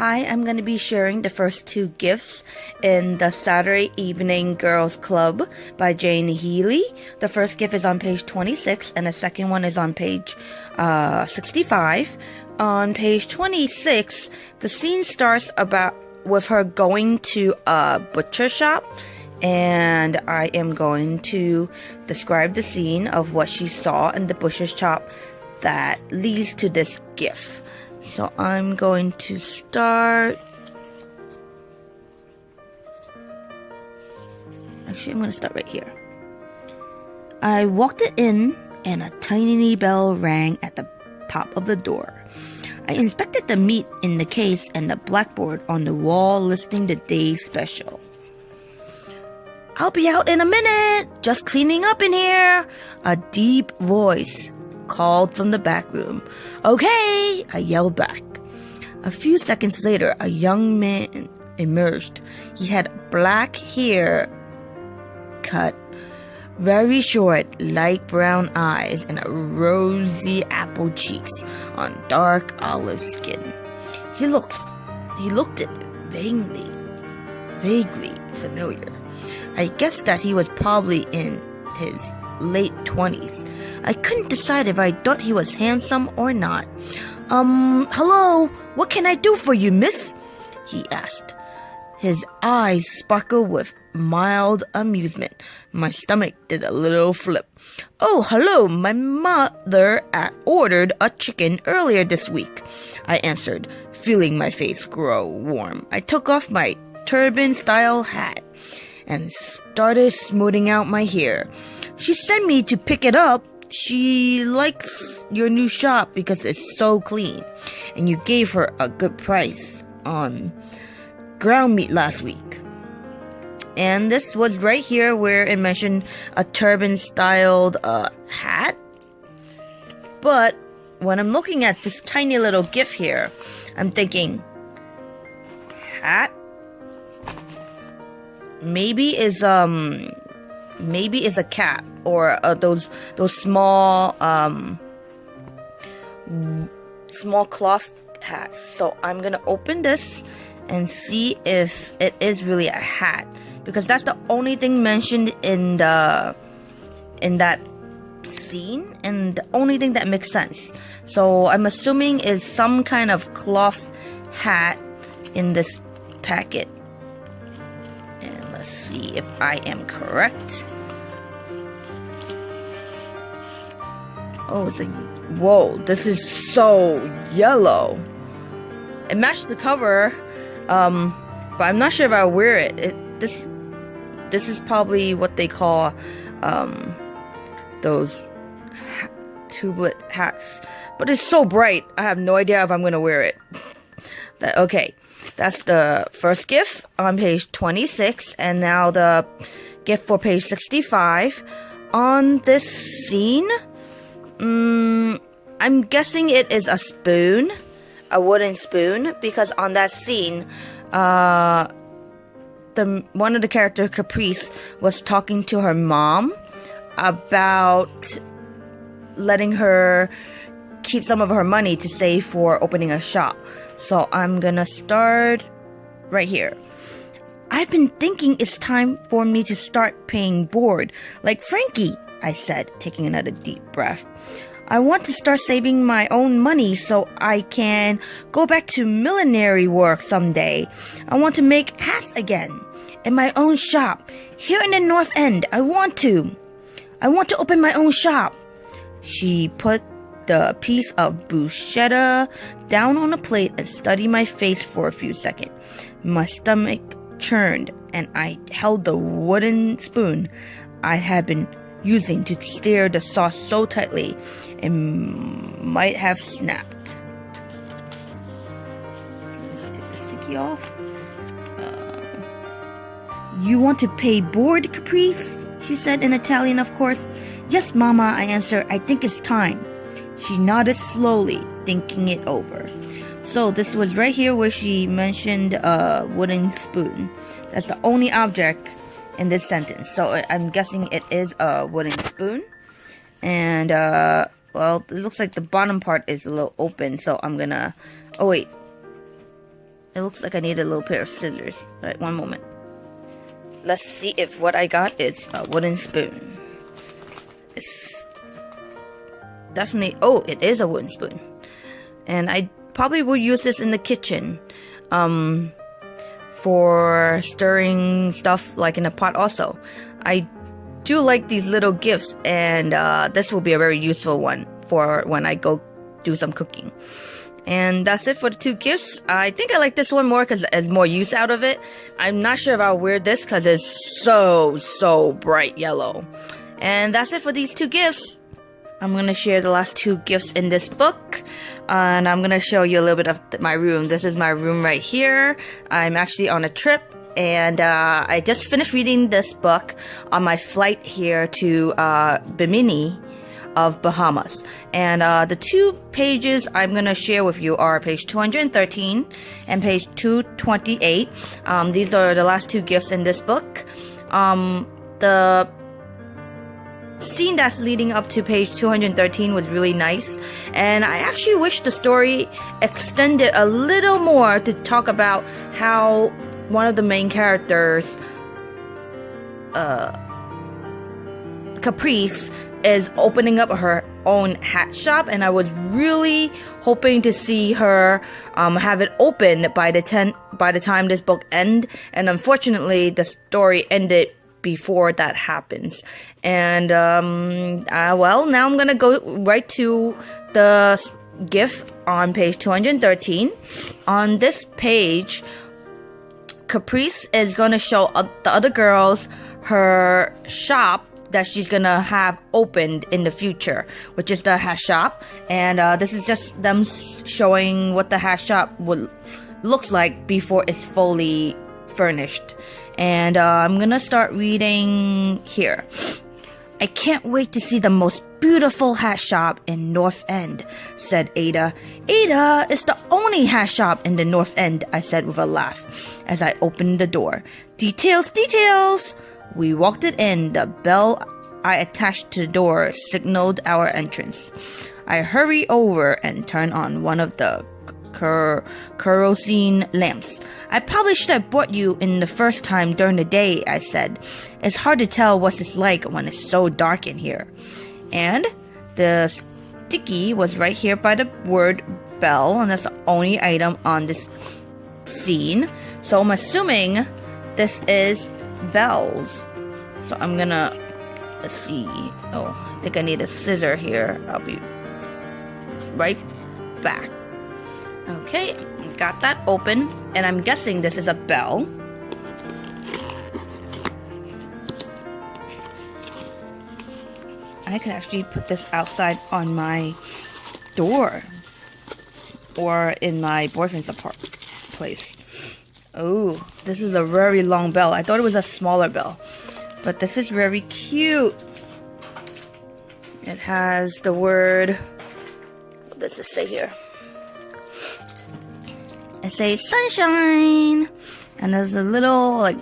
Hi, I'm going to be sharing the first two gifts in the Saturday Evening Girls Club by Jane Healy. The first gift is on page 26 and the second one is on page 65. On page 26, the scene starts with her going to a butcher shop, and I am going to describe the scene of what she saw in the butcher shop that leads to this gift. So I'm going to start. Actually, I'm going to start right here. I walked in and a tiny bell rang at the top of the door. I inspected the meat in the case and the blackboard on the wall listing the day's special. "I'll be out in a minute, just cleaning up in here," a deep voice called from the back room. "Okay," I yelled back. A few seconds later, a young man emerged. He had black hair cut, very short, light brown eyes, and rosy apple cheeks on dark olive skin. He looked vaguely familiar. I guessed that he was probably in his late 20s. I couldn't decide if I thought he was handsome or not. Hello, what can I do for you, miss?" he asked. His eyes sparkled with mild amusement. My stomach did a little flip. "Oh, hello, my mother ordered a chicken earlier this week," I answered, feeling my face grow warm. I took off my turban-style hat and started smoothing out my hair. "She sent me to pick it up. She likes your new shop because it's so clean, and you gave her a good price on ground meat last week." And this was right here where it mentioned a turban-styled hat. But when I'm looking at this tiny little gift here, I'm thinking, hat? Maybe is a cat, or those small cloth hats. So I'm gonna open this and see if it is really a hat, because that's the only thing mentioned in that scene and the only thing that makes sense. So I'm assuming is some kind of cloth hat in this packet. And let's see if I am correct. Oh, whoa, this is so yellow. It matched the cover, but I'm not sure if I'll wear it. This is probably what they call those tublet hats. But it's so bright, I have no idea if I'm gonna wear it. Okay, that's the first gift on page 26, and now the gift for page 65. On this scene, I'm guessing it is a spoon, a wooden spoon, because on that scene, one of the characters, Caprice, was talking to her mom about letting her keep some of her money to save for opening a shop. So I'm gonna start right here. "I've been thinking it's time for me to start paying board, like Frankie," I said, taking another deep breath. "I want to start saving my own money so I can go back to millinery work someday. I want to make hats again in my own shop here in the North End. I want to open my own shop." She put the piece of bruschetta down on a plate and studied my face for a few seconds. My stomach churned and I held the wooden spoon I had been using to stir the sauce so tightly it might have snapped. Take the sticky off. "You want to pay board, Caprice?" she said in Italian, of course. "Yes, Mama," I answered. "I think it's time." She nodded slowly, thinking it over. So this was right here where she mentioned a wooden spoon. That's the only object in this sentence. So I'm guessing it is a wooden spoon. And, well, it looks like the bottom part is a little open. So I'm gonna... Oh, wait. It looks like I need a little pair of scissors. Alright, one moment. Let's see if what I got is a wooden spoon. It's definitely... Oh, it is a wooden spoon. And I probably would use this in the kitchen. For stirring stuff like in a pot also. I do like these little gifts, and this will be a very useful one for when I go do some cooking. And that's it for the 2 gifts. I think I like this one more because there's more use out of it. I'm not sure if I'll wear this because it's so bright yellow. And that's it for these 2 gifts. I'm going to share the last 2 gifts in this book, and I'm going to show you a little bit of my room. This is my room right here. I'm actually on a trip, and I just finished reading this book on my flight here to Bimini of Bahamas. And the 2 pages I'm going to share with you are page 213 and page 228. These are the last 2 gifts in this book. The scene that's leading up to page 213 was really nice, and I actually wish the story extended a little more to talk about how one of the main characters, Caprice, is opening up her own hat shop, and I was really hoping to see her have it open by the time this book ends, and unfortunately the story ended before that happens. And well, now I'm gonna go right to the gift on page 213. On this page, Caprice is gonna show the other girls her shop that she's gonna have opened in the future, which is the hat shop. And this is just them showing what the hat shop looks like before it's fully furnished. And I'm gonna start reading here. I can't wait to see the most beautiful hat shop in North End, said Ada. Ada is the only hat shop in the North End, I said with a laugh as I opened the door. Details, details! We walked it in. The bell I attached to the door signaled our entrance. I hurried over and turned on one of the kerosene lamps. I probably should have brought you in the first time during the day, I said. It's hard to tell what it's like when it's so dark in here. And the sticky was right here by the word bell, and that's the only item on this scene. So I'm assuming this is bells. So I'm gonna, let's see. Oh, I think I need a scissor here. I'll be right back. Okay, got that open, and I'm guessing this is a bell. I could actually put this outside on my door, or in my boyfriend's apartment place. Oh, this is a very long bell. I thought it was a smaller bell, but this is very cute. It has the word, what does it say here? It says sunshine, and there's a little like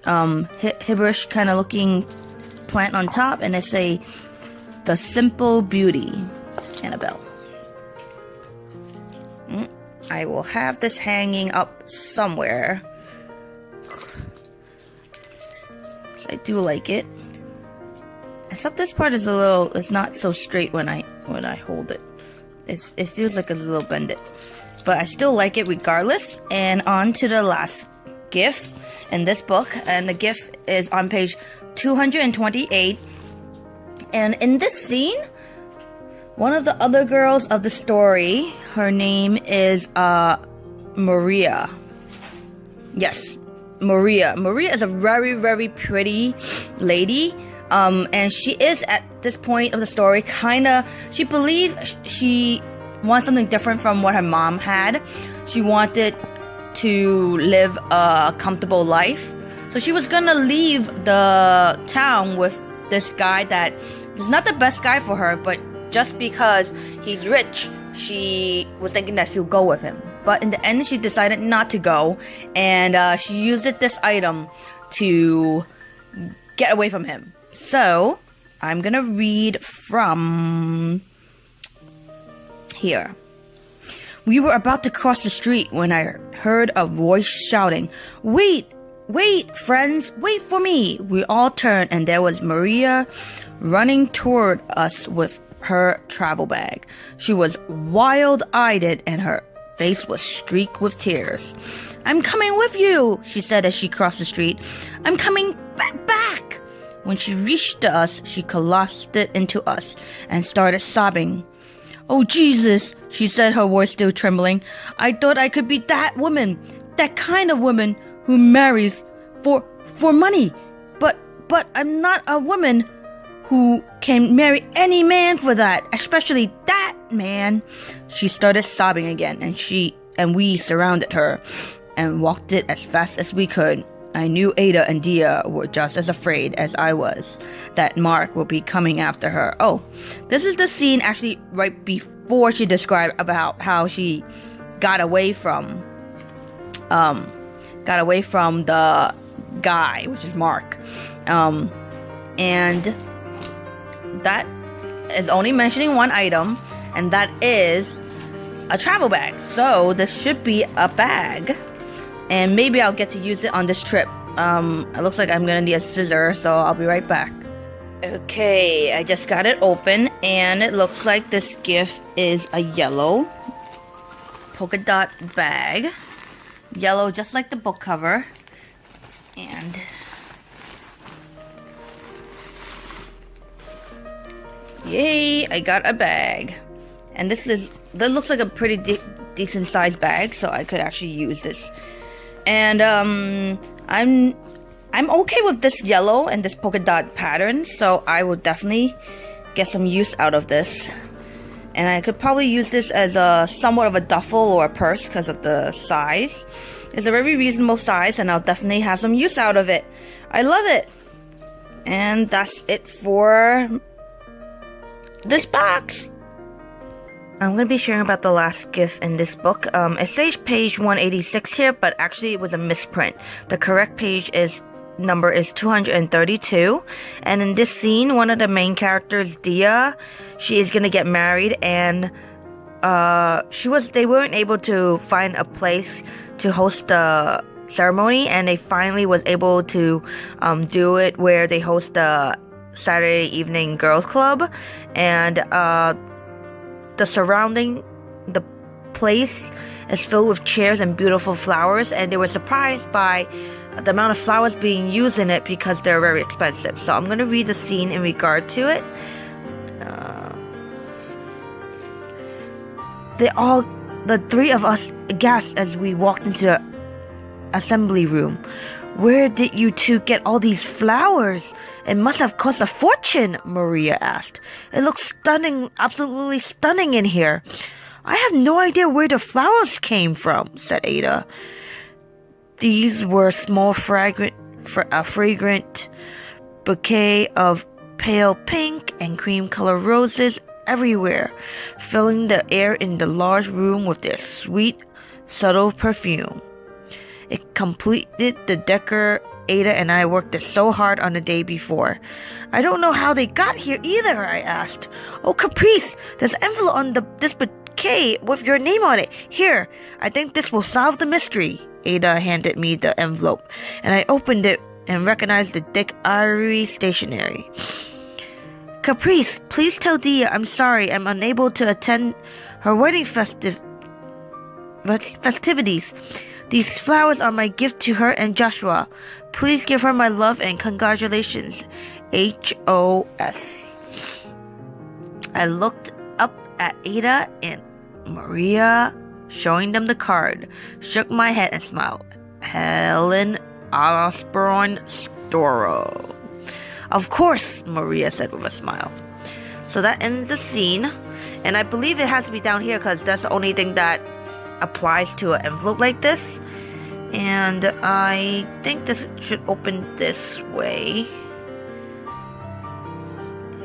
Hibberish kind of looking plant on top, and it say the simple beauty and a bell. I will have this hanging up somewhere. I do like it, except this part is a little, it's not so straight when I hold it. It feels like it's a little bended. But I still like it regardless. And on to the last gift in this book. And the gift is on page 228. And in this scene, one of the other girls of the story, her name is Maria. Yes, Maria. Maria is a very, very pretty lady. And she is, at this point of the story, she believes she wants something different from what her mom had. She wanted to live a comfortable life. So she was gonna leave the town with this guy that is not the best guy for her, but just because he's rich, she was thinking that she'll go with him. But in the end, she decided not to go, and she used this item to get away from him. So I'm gonna read from here. We were about to cross the street when I heard a voice shouting, "Wait! Wait, friends! Wait for me!" We all turned, and there was Maria running toward us with her travel bag. She was wild-eyed, and her face was streaked with tears. "I'm coming with you," she said as she crossed the street. "I'm coming back." When she reached us, she collapsed into us and started sobbing. "Oh, Jesus," she said, her voice still trembling. "I thought I could be that woman, that kind of woman who marries for money. But I'm not a woman who can marry any man for that, especially that man." She started sobbing again, and we surrounded her and walked it as fast as we could. I knew Ada and Dia were just as afraid as I was that Mark would be coming after her. Oh, this is the scene actually right before she described about how she got away from the guy, which is Mark. And that is only mentioning one item, and that is a travel bag. So this should be a bag, and maybe I'll get to use it on this trip. It looks like I'm gonna need a scissor, so I'll be right back. Okay, I just got it open, and it looks like this gift is a yellow polka dot bag. Yellow, just like the book cover. And yay, I got a bag. And that looks like a pretty decent sized bag, so I could actually use this. And I'm okay with this yellow and this polka dot pattern, so I will definitely get some use out of this. And I could probably use this as a somewhat of a duffel or a purse because of the size. It's a very reasonable size, and I'll definitely have some use out of it. I love it. And that's it for this box. I'm going to be sharing about the last gift in this book. It says page 186 here, but actually it was a misprint. The correct page number is 232. And in this scene, one of the main characters, Dia, she is going to get married, and they weren't able to find a place to host the ceremony, and they finally was able to do it where they host the Saturday evening girls club, and the place is filled with chairs and beautiful flowers, and they were surprised by the amount of flowers being used in it because they're very expensive. So I'm going to read the scene in regard to it. The three of us gasped as we walked into the assembly room. "Where did you two get all these flowers? It must have cost a fortune," Maria asked. "It looks stunning, absolutely stunning in here." "I have no idea where the flowers came from," said Ada. "These were small fragrant bouquet of pale pink and cream color roses everywhere, filling the air in the large room with their sweet, subtle perfume. It completed the decor Ada and I worked so hard on the day before." "I don't know how they got here either," I asked. "Oh, Caprice, there's an envelope on this bouquet with your name on it. Here, I think this will solve the mystery." Ada handed me the envelope, and I opened it and recognized the thick ivory stationery. "Caprice, please tell Dia I'm sorry I'm unable to attend her wedding festivities. These flowers are my gift to her and Joshua. Please give her my love and congratulations. HOS." I looked up at Ada and Maria, showing them the card, shook my head and smiled. "Helen Osborne Storrow." "Of course," Maria said with a smile. So that ends the scene, and I believe it has to be down here because that's the only thing that applies to an envelope like this. And I think this should open this way.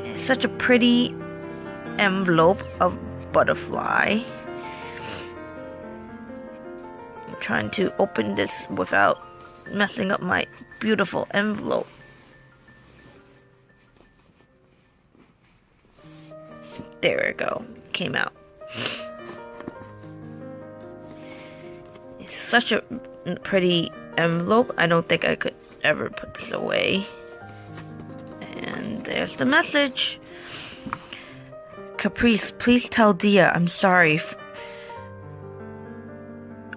It's such a pretty envelope of butterfly. I'm trying to open this without messing up my beautiful envelope. There we go. Came out. Such a pretty envelope. I don't think I could ever put this away. And there's the message. Caprice, please tell Dia I'm sorry.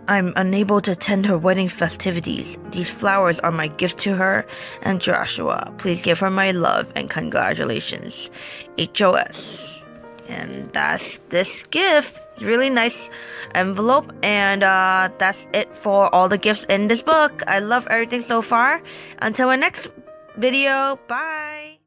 I'm unable to attend her wedding festivities. These flowers are my gift to her and Joshua. Please give her my love and congratulations. HOS. And that's this gift. Really nice envelope. And that's it for all the gifts in this book. I love everything so far. Until our next video. Bye.